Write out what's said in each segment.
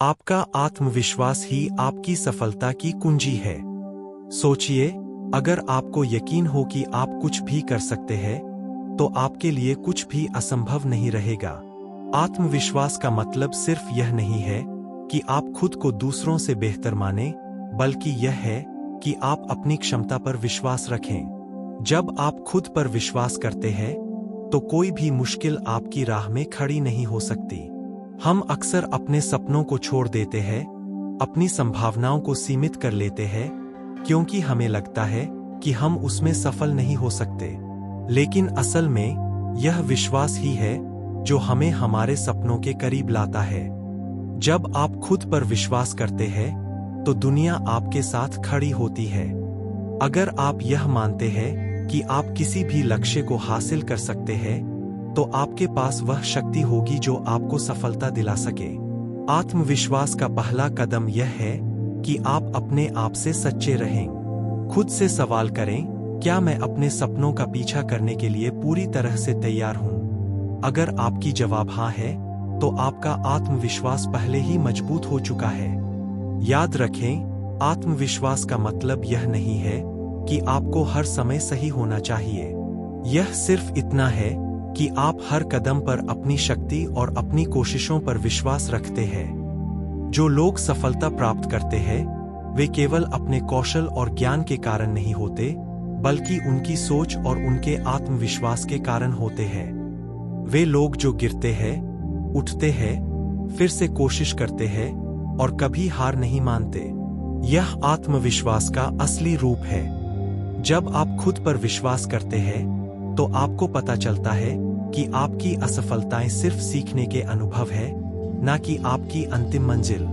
आपका आत्मविश्वास ही आपकी सफलता की कुंजी है। सोचिए, अगर आपको यकीन हो कि आप कुछ भी कर सकते हैं, तो आपके लिए कुछ भी असंभव नहीं रहेगा। आत्मविश्वास का मतलब सिर्फ यह नहीं है कि आप खुद को दूसरों से बेहतर माने, बल्कि यह है कि आप अपनी क्षमता पर विश्वास रखें। जब आप खुद पर विश्वास करते हैं, तो कोई भी मुश्किल आपकी राह में खड़ी नहीं हो सकती। हम अक्सर अपने सपनों को छोड़ देते हैं, अपनी संभावनाओं को सीमित कर लेते हैं, क्योंकि हमें लगता है कि हम उसमें सफल नहीं हो सकते। लेकिन असल में यह विश्वास ही है जो हमें हमारे सपनों के करीब लाता है। जब आप खुद पर विश्वास करते हैं, तो दुनिया आपके साथ खड़ी होती है। अगर आप यह मानते हैं कि आप किसी भी लक्ष्य को हासिल कर सकते हैं, तो आपके पास वह शक्ति होगी जो आपको सफलता दिला सके। आत्मविश्वास का पहला कदम यह है कि आप अपने आप से सच्चे रहें। खुद से सवाल करें, क्या मैं अपने सपनों का पीछा करने के लिए पूरी तरह से तैयार हूं? अगर आपकी जवाब हाँ है, तो आपका आत्मविश्वास पहले ही मजबूत हो चुका है। याद रखें, आत्मविश्वास का मतलब यह नहीं है कि आपको हर समय सही होना चाहिए। यह सिर्फ इतना है कि आप हर कदम पर अपनी शक्ति और अपनी कोशिशों पर विश्वास रखते हैं। जो लोग सफलता प्राप्त करते हैं, वे केवल अपने कौशल और ज्ञान के कारण नहीं होते, बल्कि उनकी सोच और उनके आत्मविश्वास के कारण होते हैं। वे लोग जो गिरते हैं, उठते हैं, फिर से कोशिश करते हैं और कभी हार नहीं मानते। यह आत्मविश्वास का असली रूप है। जब आप खुद पर विश्वास करते हैं, तो आपको पता चलता है कि आपकी असफलताएं सिर्फ सीखने के अनुभव है, न कि आपकी अंतिम मंजिल।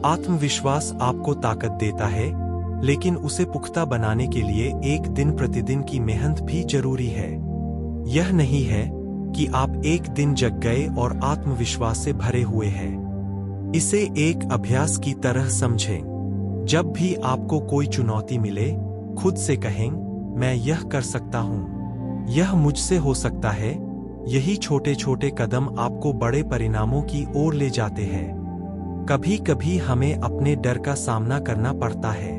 आत्मविश्वास आपको ताकत देता है, लेकिन उसे पुख्ता बनाने के लिए एक दिन प्रतिदिन की मेहनत भी जरूरी है। यह नहीं है कि आप एक दिन जग गए और आत्मविश्वास से भरे हुए हैं। इसे एक अभ्यास की तरह समझें। जब भी आपको कोई चुनौती मिले, खुद से कहें, मैं यह कर सकता हूं, यह मुझसे हो सकता है। यही छोटे छोटे कदम आपको बड़े परिणामों की ओर ले जाते हैं। कभी कभी हमें अपने डर का सामना करना पड़ता है।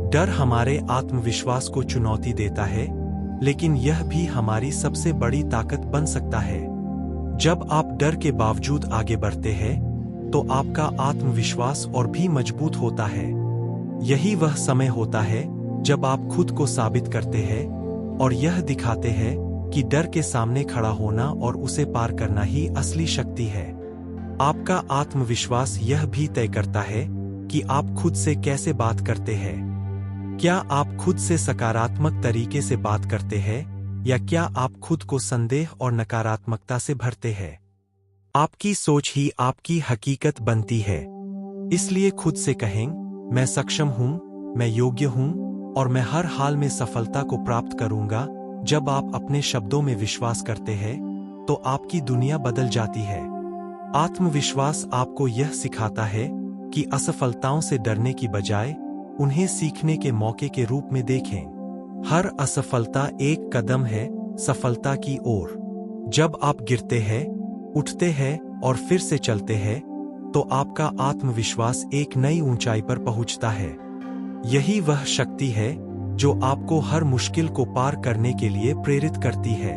डर हमारे आत्मविश्वास को चुनौती देता है, लेकिन यह भी हमारी सबसे बड़ी ताकत बन सकता है। जब आप डर के बावजूद आगे बढ़ते हैं, तो आपका आत्मविश्वास और भी मजबूत होता है। यही वह समय होता है जब आप खुद को साबित करते हैं और यह दिखाते हैं कि डर के सामने खड़ा होना और उसे पार करना ही असली शक्ति है। आपका आत्मविश्वास यह भी तय करता है कि आप खुद से कैसे बात करते हैं। क्या आप खुद से सकारात्मक तरीके से बात करते हैं, या क्या आप खुद को संदेह और नकारात्मकता से भरते हैं? आपकी सोच ही आपकी हकीकत बनती है। इसलिए खुद से कहें, मैं सक्षम हूं, मैं योग्य हूं और मैं हर हाल में सफलता को प्राप्त करूंगा। जब आप अपने शब्दों में विश्वास करते हैं, तो आपकी दुनिया बदल जाती है। आत्मविश्वास आपको यह सिखाता है कि असफलताओं से डरने की बजाय उन्हें सीखने के मौके के रूप में देखें। हर असफलता एक कदम है सफलता की ओर। जब आप गिरते हैं, उठते हैं और फिर से चलते हैं, तो आपका आत्मविश्वास एक नई ऊंचाई पर पहुंचता है। यही वह शक्ति है जो आपको हर मुश्किल को पार करने के लिए प्रेरित करती है।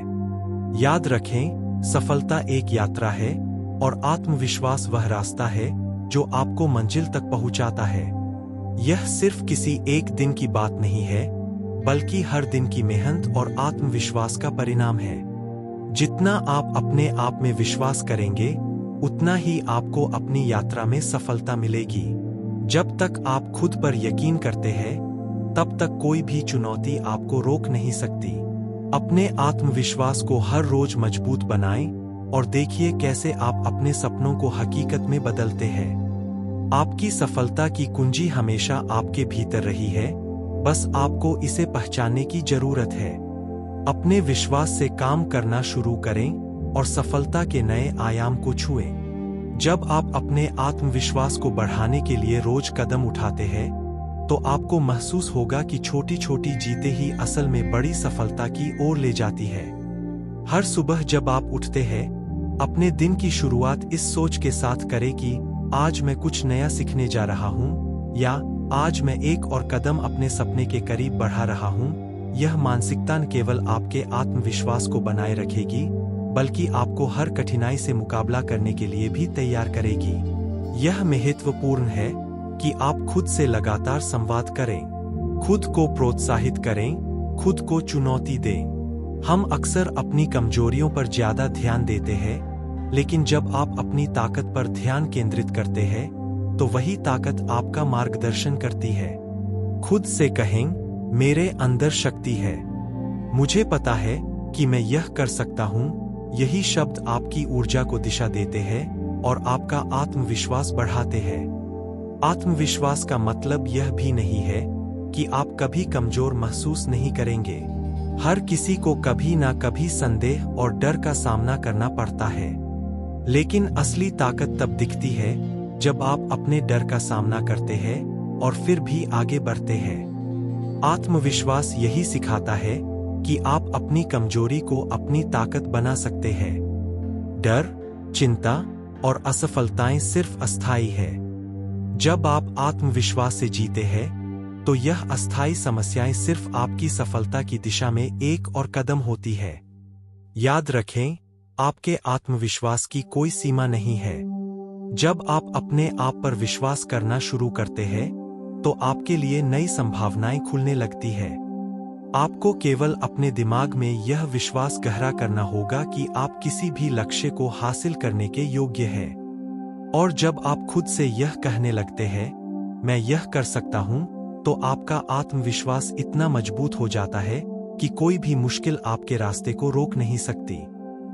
याद रखें, सफलता एक यात्रा है और आत्मविश्वास वह रास्ता है जो आपको मंजिल तक पहुंचाता है। यह सिर्फ किसी एक दिन की बात नहीं है, बल्कि हर दिन की मेहनत और आत्मविश्वास का परिणाम है। जितना आप अपने आप में विश्वास करेंगे, उतना ही आपको अपनी यात्रा में सफलता मिलेगी। जब तक आप खुद पर यकीन करते हैं, तब तक कोई भी चुनौती आपको रोक नहीं सकती। अपने आत्मविश्वास को हर रोज मजबूत बनाएं और देखिए कैसे आप अपने सपनों को हकीकत में बदलते हैं। आपकी सफलता की कुंजी हमेशा आपके भीतर रही है, बस आपको इसे पहचानने की जरूरत है। अपने विश्वास से काम करना शुरू करें और सफलता के नए आयाम को छुएं। जब आप अपने आत्मविश्वास को बढ़ाने के लिए रोज कदम उठाते हैं, तो आपको महसूस होगा कि छोटी छोटी जीतें ही असल में बड़ी सफलता की ओर ले जाती है। हर सुबह जब आप उठते हैं, अपने दिन की शुरुआत इस सोच के साथ करें कि आज मैं कुछ नया सीखने जा रहा हूँ, या आज मैं एक और कदम अपने सपने के करीब बढ़ा रहा हूँ। यह मानसिकता न केवल आपके आत्मविश्वास को बनाए रखेगी, बल्कि आपको हर कठिनाई से मुकाबला करने के लिए भी तैयार करेगी। यह महत्वपूर्ण है कि आप खुद से लगातार संवाद करें, खुद को प्रोत्साहित करें, खुद को चुनौती दें। हम अक्सर अपनी कमजोरियों पर ज्यादा ध्यान देते हैं, लेकिन जब आप अपनी ताकत पर ध्यान केंद्रित करते हैं, तो वही ताकत आपका मार्गदर्शन करती है। खुद से कहें, मेरे अंदर शक्ति है, मुझे पता है कि मैं यह कर सकता हूँ। यही शब्द आपकी ऊर्जा को दिशा देते हैं और आपका आत्मविश्वास बढ़ाते हैं। आत्मविश्वास का मतलब यह भी नहीं है कि आप कभी कमजोर महसूस नहीं करेंगे। हर किसी को कभी ना कभी संदेह और डर का सामना करना पड़ता है, लेकिन असली ताकत तब दिखती है जब आप अपने डर का सामना करते हैं और फिर भी आगे बढ़ते हैं। आत्मविश्वास यही सिखाता है कि आप अपनी कमजोरी को अपनी ताकत बना सकते हैं। डर, चिंता और असफलताएं सिर्फ अस्थायी है। जब आप आत्मविश्वास से जीते हैं, तो यह अस्थायी समस्याएं सिर्फ आपकी सफलता की दिशा में एक और कदम होती है। याद रखें, आपके आत्मविश्वास की कोई सीमा नहीं है। जब आप अपने आप पर विश्वास करना शुरू करते हैं, तो आपके लिए नई संभावनाएं खुलने लगती है। आपको केवल अपने दिमाग में यह विश्वास गहरा करना होगा कि आप किसी भी लक्ष्य को हासिल करने के योग्य हैं। और जब आप खुद से यह कहने लगते हैं, मैं यह कर सकता हूं, तो आपका आत्मविश्वास इतना मजबूत हो जाता है कि कोई भी मुश्किल आपके रास्ते को रोक नहीं सकती।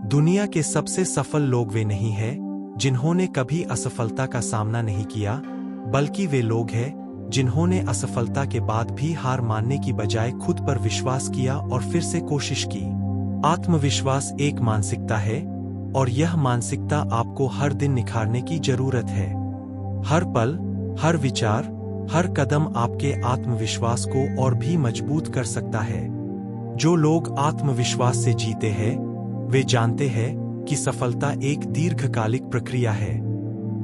दुनिया के सबसे सफल लोग वे नहीं हैं जिन्होंने कभी असफलता का सामना नहीं किया, बल्कि वे लोग हैं जिन्होंने असफलता के बाद भी हार मानने की बजाय खुद पर विश्वास किया और फिर से कोशिश की। आत्मविश्वास एक मानसिकता है, और यह मानसिकता आपको हर दिन निखारने की जरूरत है। हर पल, हर विचार, हर कदम आपके आत्मविश्वास को और भी मजबूत कर सकता है। जो लोग आत्मविश्वास से जीते हैं, वे जानते हैं कि सफलता एक दीर्घकालिक प्रक्रिया है।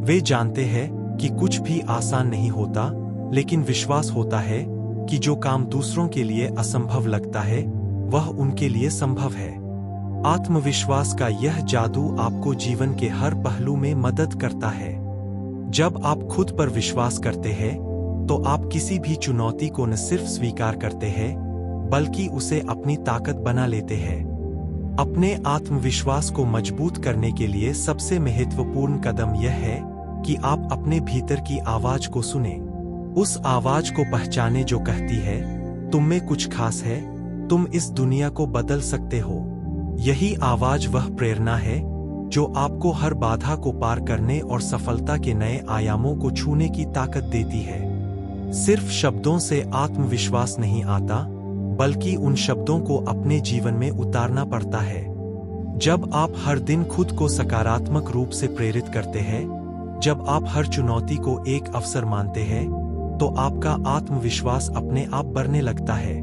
वे जानते हैं कि कुछ भी आसान नहीं होता, लेकिन विश्वास होता है कि जो काम दूसरों के लिए असंभव लगता है, वह उनके लिए संभव है। आत्मविश्वास का यह जादू आपको जीवन के हर पहलू में मदद करता है। जब आप खुद पर विश्वास करते हैं, तो आप किसी भी चुनौती को न सिर्फ स्वीकार करते हैं, बल्कि उसे अपनी ताकत बना लेते हैं। अपने आत्मविश्वास को मजबूत करने के लिए सबसे महत्वपूर्ण कदम यह है कि आप अपने भीतर की आवाज को सुनें। उस आवाज को पहचाने जो कहती है, तुम में कुछ खास है, तुम इस दुनिया को बदल सकते हो। यही आवाज वह प्रेरणा है जो आपको हर बाधा को पार करने और सफलता के नए आयामों को छूने की ताकत देती है। सिर्फ शब्दों से आत्मविश्वास नहीं आता, बल्कि उन शब्दों को अपने जीवन में उतारना पड़ता है। जब आप हर दिन खुद को सकारात्मक रूप से प्रेरित करते हैं, जब आप हर चुनौती को एक अवसर मानते हैं, तो आपका आत्मविश्वास अपने आप बढ़ने लगता है।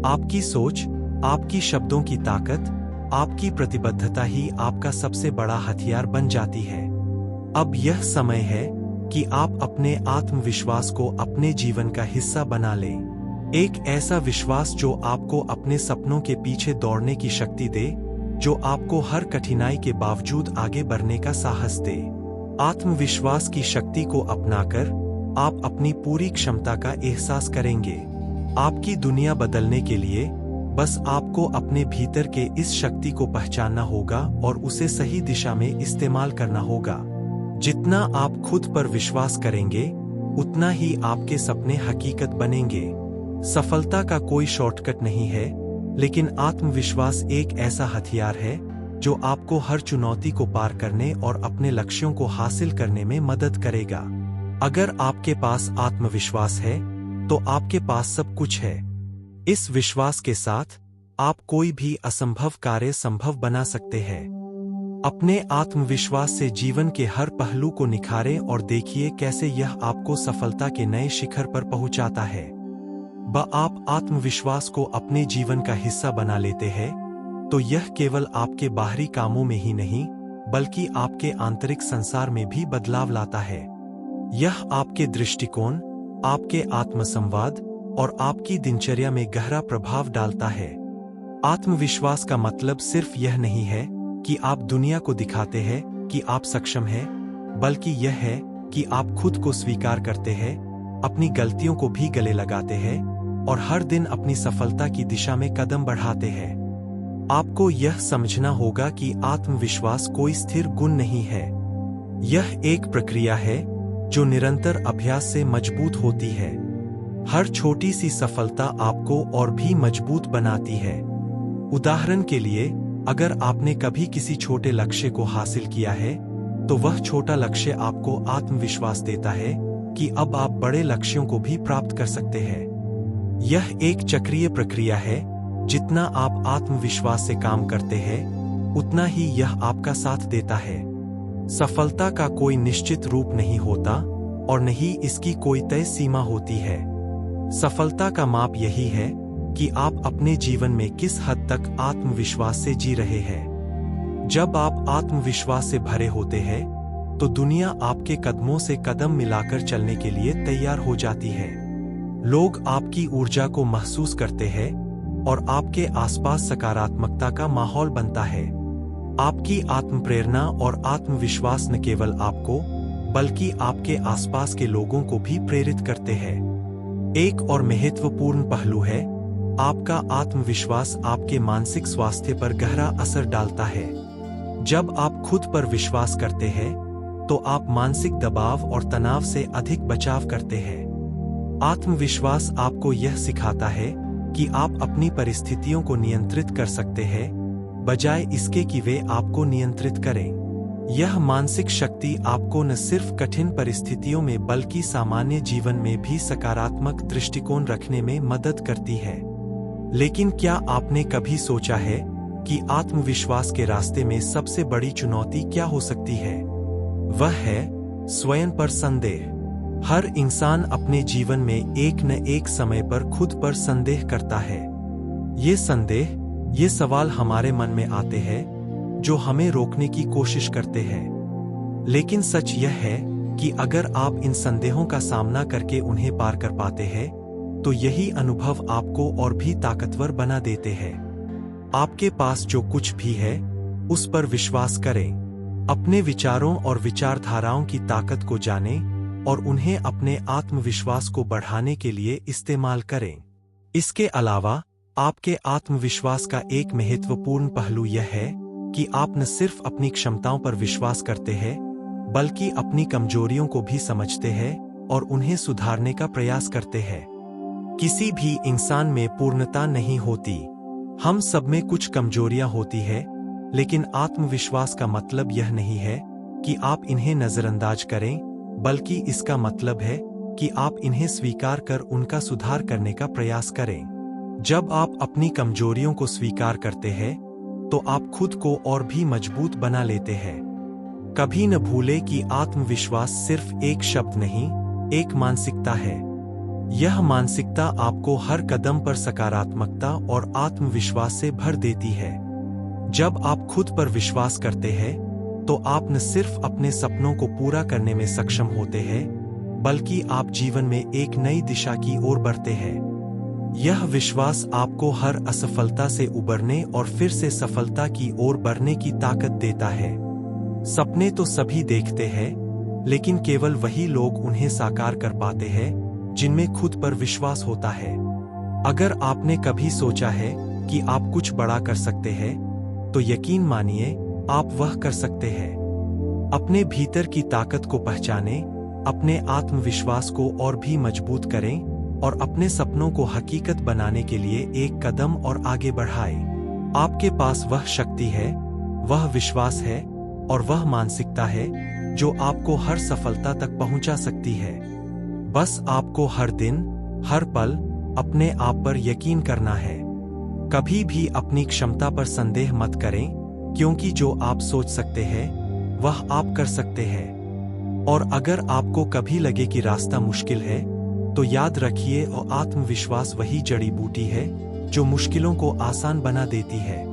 आपकी सोच, आपकी शब्दों की ताकत, आपकी प्रतिबद्धता ही आपका सबसे बड़ा हथियार बन जाती है। अब यह समय है कि आप अपने आत्मविश्वास को अपने जीवन का हिस्सा बना लें। एक ऐसा विश्वास जो आपको अपने सपनों के पीछे दौड़ने की शक्ति दे, जो आपको हर कठिनाई के बावजूद आगे बढ़ने का साहस दे। आत्मविश्वास की शक्ति को अपनाकर आप अपनी पूरी क्षमता का एहसास करेंगे। आपकी दुनिया बदलने के लिए बस आपको अपने भीतर के इस शक्ति को पहचानना होगा और उसे सही दिशा में इस्तेमाल करना होगा। जितना आप खुद पर विश्वास करेंगे, उतना ही आपके सपने हकीकत बनेंगे। सफलता का कोई शॉर्टकट नहीं है, लेकिन आत्मविश्वास एक ऐसा हथियार है जो आपको हर चुनौती को पार करने और अपने लक्ष्यों को हासिल करने में मदद करेगा। अगर आपके पास आत्मविश्वास है, तो आपके पास सब कुछ है। इस विश्वास के साथ आप कोई भी असंभव कार्य संभव बना सकते हैं। अपने आत्मविश्वास से जीवन के हर पहलू को निखारें और देखिए कैसे यह आपको सफलता के नए शिखर पर पहुंचाता है। आप आत्मविश्वास को अपने जीवन का हिस्सा बना लेते हैं, तो यह केवल आपके बाहरी कामों में ही नहीं, बल्कि आपके आंतरिक संसार में भी बदलाव लाता है। यह आपके दृष्टिकोण, आपके आत्मसंवाद और आपकी दिनचर्या में गहरा प्रभाव डालता है। आत्मविश्वास का मतलब सिर्फ यह नहीं है कि आप दुनिया को दिखाते हैं कि आप सक्षम हैं, बल्कि यह है कि आप खुद को स्वीकार करते हैं, अपनी गलतियों को भी गले लगाते हैं और हर दिन अपनी सफलता की दिशा में कदम बढ़ाते हैं। आपको यह समझना होगा कि आत्मविश्वास कोई स्थिर गुण नहीं है। यह एक प्रक्रिया है जो निरंतर अभ्यास से मजबूत होती है। हर छोटी सी सफलता आपको और भी मजबूत बनाती है। उदाहरण के लिए, अगर आपने कभी किसी छोटे लक्ष्य को हासिल किया है, तो वह छोटा लक्ष्य आपको आत्मविश्वास देता है कि अब आप बड़े लक्ष्यों को भी प्राप्त कर सकते हैं। यह एक चक्रीय प्रक्रिया है। जितना आप आत्मविश्वास से काम करते हैं, उतना ही यह आपका साथ देता है। सफलता का कोई निश्चित रूप नहीं होता और न ही इसकी कोई तय सीमा होती है। सफलता का माप यही है कि आप अपने जीवन में किस हद तक आत्मविश्वास से जी रहे हैं। जब आप आत्मविश्वास से भरे होते हैं, तो दुनिया आपके कदमों से कदम मिलाकर चलने के लिए तैयार हो जाती है। लोग आपकी ऊर्जा को महसूस करते हैं और आपके आसपास सकारात्मकता का माहौल बनता है। आपकी आत्मप्रेरणा और आत्मविश्वास न केवल आपको, बल्कि आपके आसपास के लोगों को भी प्रेरित करते हैं। एक और महत्वपूर्ण पहलू है, आपका आत्मविश्वास आपके मानसिक स्वास्थ्य पर गहरा असर डालता है। जब आप खुद पर विश्वास करते हैं, तो आप मानसिक दबाव और तनाव से अधिक बचाव करते हैं। आत्मविश्वास आपको यह सिखाता है कि आप अपनी परिस्थितियों को नियंत्रित कर सकते हैं, बजाय इसके कि वे आपको नियंत्रित करें। यह मानसिक शक्ति आपको न सिर्फ कठिन परिस्थितियों में बल्कि सामान्य जीवन में भी सकारात्मक दृष्टिकोण रखने में मदद करती है। लेकिन क्या आपने कभी सोचा है कि आत्मविश्वास के रास्ते में सबसे बड़ी चुनौती क्या हो सकती है? वह है स्वयं पर संदेह। हर इंसान अपने जीवन में एक न एक समय पर खुद पर संदेह करता है। ये सवाल हमारे मन में आते हैं जो हमें रोकने की कोशिश करते हैं। लेकिन सच यह है कि अगर आप इन संदेहों का सामना करके उन्हें पार कर पाते हैं, तो यही अनुभव आपको और भी ताकतवर बना देते हैं। आपके पास जो कुछ भी है, उस पर विश्वास करें। अपने विचारों और विचारधाराओं की ताकत को जानें और उन्हें अपने आत्मविश्वास को बढ़ाने के लिए इस्तेमाल करें। इसके अलावा, आपके आत्मविश्वास का एक महत्वपूर्ण पहलू यह है कि आप न सिर्फ अपनी क्षमताओं पर विश्वास करते हैं, बल्कि अपनी कमजोरियों को भी समझते हैं और उन्हें सुधारने का प्रयास करते हैं। किसी भी इंसान में पूर्णता नहीं होती। हम सब में कुछ कमजोरियां होती है, लेकिन आत्मविश्वास का मतलब यह नहीं है कि आप इन्हें नजरअंदाज करें, बल्कि इसका मतलब है कि आप इन्हें स्वीकार कर उनका सुधार करने का प्रयास करें। जब आप अपनी कमजोरियों को स्वीकार करते हैं, तो आप खुद को और भी मजबूत बना लेते हैं। कभी न भूले कि आत्मविश्वास सिर्फ एक शब्द नहीं, एक मानसिकता है। यह मानसिकता आपको हर कदम पर सकारात्मकता और आत्मविश्वास से भर देती है। जब आप खुद पर विश्वास करते हैं, तो आप न सिर्फ अपने सपनों को पूरा करने में सक्षम होते हैं, बल्कि आप जीवन में एक नई दिशा की ओर बढ़ते हैं। यह विश्वास आपको हर असफलता से उबरने और फिर से सफलता की ओर बढ़ने की ताकत देता है। सपने तो सभी देखते हैं, लेकिन केवल वही लोग उन्हें साकार कर पाते हैं जिनमें खुद पर विश्वास होता है। अगर आपने कभी सोचा है कि आप कुछ बड़ा कर सकते हैं, तो यकीन मानिए आप वह कर सकते हैं। अपने भीतर की ताकत को पहचानें, अपने आत्मविश्वास को और भी मजबूत करें और अपने सपनों को हकीकत बनाने के लिए एक कदम और आगे बढ़ाएं। आपके पास वह शक्ति है, वह विश्वास है और वह मानसिकता है जो आपको हर सफलता तक पहुंचा सकती है। बस आपको हर दिन, हर पल अपने आप पर यकीन करना है। कभी भी अपनी क्षमता पर संदेह मत करें, क्योंकि जो आप सोच सकते हैं, वह आप कर सकते हैं। और अगर आपको कभी लगे कि रास्ता मुश्किल है, तो याद रखिए और आत्मविश्वास वही जड़ी बूटी है जो मुश्किलों को आसान बना देती है।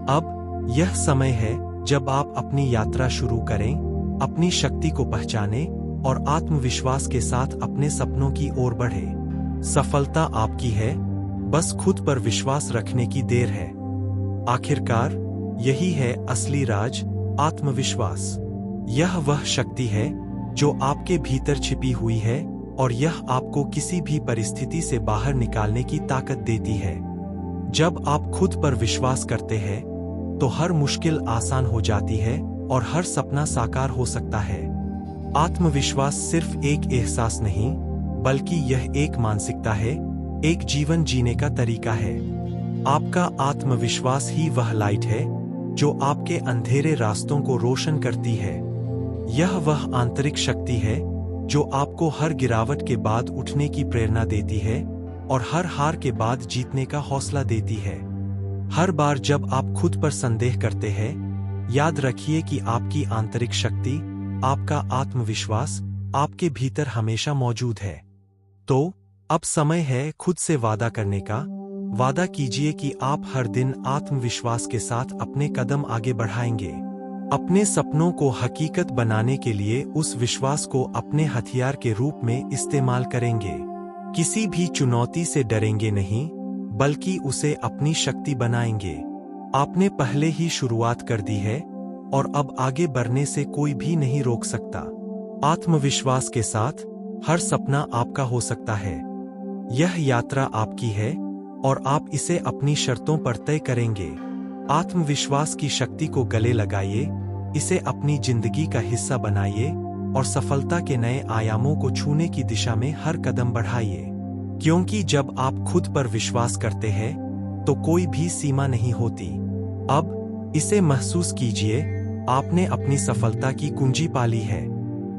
अब यह समय है जब आप अपनी यात्रा शुरू करें, अपनी शक्ति को पहचानें और आत्मविश्वास के साथ अपने सपनों की ओर बढ़े। सफलता आपकी है, बस खुद पर विश्वास रखने की देर है। आखिरकार यही है असली राज, आत्मविश्वास। यह वह शक्ति है जो आपके भीतर छिपी हुई है और यह आपको किसी भी परिस्थिति से बाहर निकालने की ताकत देती है। जब आप खुद पर विश्वास करते हैं तो हर मुश्किल आसान हो जाती है और हर सपना साकार हो सकता है। आत्मविश्वास सिर्फ एक एहसास नहीं, बल्कि यह एक मानसिकता है, एक जीवन जीने का तरीका है। आपका आत्मविश्वास ही वह लाइट है जो आपके अंधेरे रास्तों को रोशन करती है। यह वह आंतरिक शक्ति है जो आपको हर गिरावट के बाद उठने की प्रेरणा देती है और हर हार के बाद जीतने का हौसला देती है। हर बार जब आप खुद पर संदेह करते हैं, याद रखिए कि आपकी आंतरिक शक्ति, आपका आत्मविश्वास, आपके भीतर हमेशा मौजूद है। तो अब समय है खुद से वादा करने का। वादा कीजिए कि आप हर दिन आत्मविश्वास के साथ अपने कदम आगे बढ़ाएंगे। अपने सपनों को हकीकत बनाने के लिए उस विश्वास को अपने हथियार के रूप में इस्तेमाल करेंगे। किसी भी चुनौती से डरेंगे नहीं, बल्कि उसे अपनी शक्ति बनाएंगे। आपने पहले ही शुरुआत कर दी है और अब आगे बढ़ने से कोई भी नहीं रोक सकता। आत्मविश्वास के साथ हर सपना आपका हो सकता है। यह यात्रा आपकी है और आप इसे अपनी शर्तों पर तय करेंगे। आत्मविश्वास की शक्ति को गले लगाइए, इसे अपनी जिंदगी का हिस्सा बनाइए और सफलता के नए आयामों को छूने की दिशा में हर कदम बढ़ाइए। क्योंकि जब आप खुद पर विश्वास करते हैं तो कोई भी सीमा नहीं होती। अब इसे महसूस कीजिए, आपने अपनी सफलता की कुंजी पा ली है।